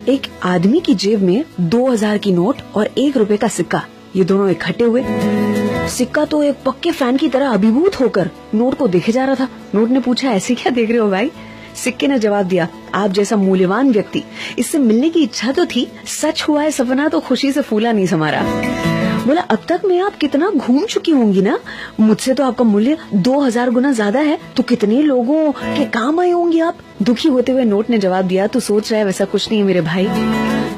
एक आदमी की जेब में 2000 की नोट और 1 रुपए का सिक्का, ये दोनों इकट्ठे हुए। सिक्का तो एक पक्के फैन की तरह अभिभूत होकर नोट को देखे जा रहा था। नोट ने पूछा, ऐसे क्या देख रहे हो भाई? सिक्के ने जवाब दिया, आप जैसा मूल्यवान व्यक्ति, इससे मिलने की इच्छा तो थी, सच हुआ है सपना तो खुशी से फूला नहीं समारा। बोला, अब तक मैं आप कितना घूम चुकी होंगी ना, मुझसे तो आपका मूल्य 2000 गुना ज्यादा है, तो कितने लोगों के काम आए होंगे आप। दुखी होते हुए नोट ने जवाब दिया, तू सोच रहा है वैसा कुछ नहीं है मेरे भाई,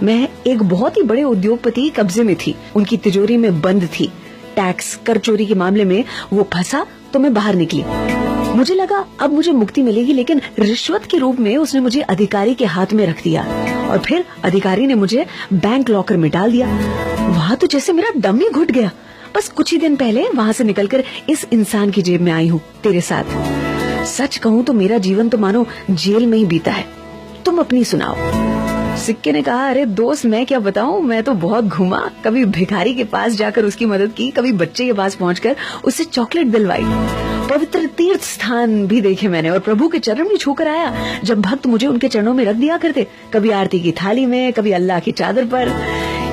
मैं एक बहुत ही बड़े उद्योगपति कब्जे में थी, उनकी तिजोरी में बंद थी। टैक्स कर चोरी के मामले में वो फंसा तो मैं बाहर निकली। मुझे लगा अब मुझे मुक्ति मिलेगी, लेकिन रिश्वत के रूप में उसने मुझे अधिकारी के हाथ में रख दिया और फिर अधिकारी ने मुझे बैंक लॉकर में डाल दिया। वहाँ तो जैसे मेरा दम ही घुट गया। बस कुछ ही दिन पहले वहाँ से निकलकर इस इंसान की जेब में आई हूँ, तेरे साथ। सच कहूँ तो मेरा जीवन तो मानो जेल में ही बीता है। तुम अपनी सुनाओ। सिक्के ने कहा, अरे दोस्त मैं क्या बताऊं, मैं तो बहुत घूमा। कभी भिखारी के पास जाकर उसकी मदद की, कभी बच्चे के पास पहुंचकर उससे चॉकलेट दिलवाई, पवित्र तीर्थ स्थान भी देखे मैंने और प्रभु के चरण भी छूकर आया जब भक्त मुझे उनके चरणों में रख दिया करते, कभी आरती की थाली में, कभी अल्लाह की चादर पर।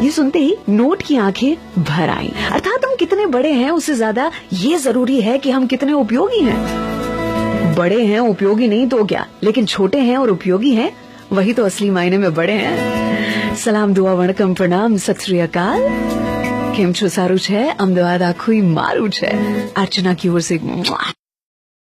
ये सुनते ही नोट की आंखें भर आईं। अर्थात हम कितने बड़े हैं उससे ज्यादा ये जरूरी है कि हम कितने उपयोगी हैं। बड़े हैं उपयोगी नहीं तो क्या, लेकिन छोटे हैं और उपयोगी हैं, वही तो असली मायने में बड़े हैं। सलाम दुआ वणकम प्रणाम सत श्री अकाल। केम छो सारू छे? अमदावाद आखुई मारू छे। अर्चना की ओर से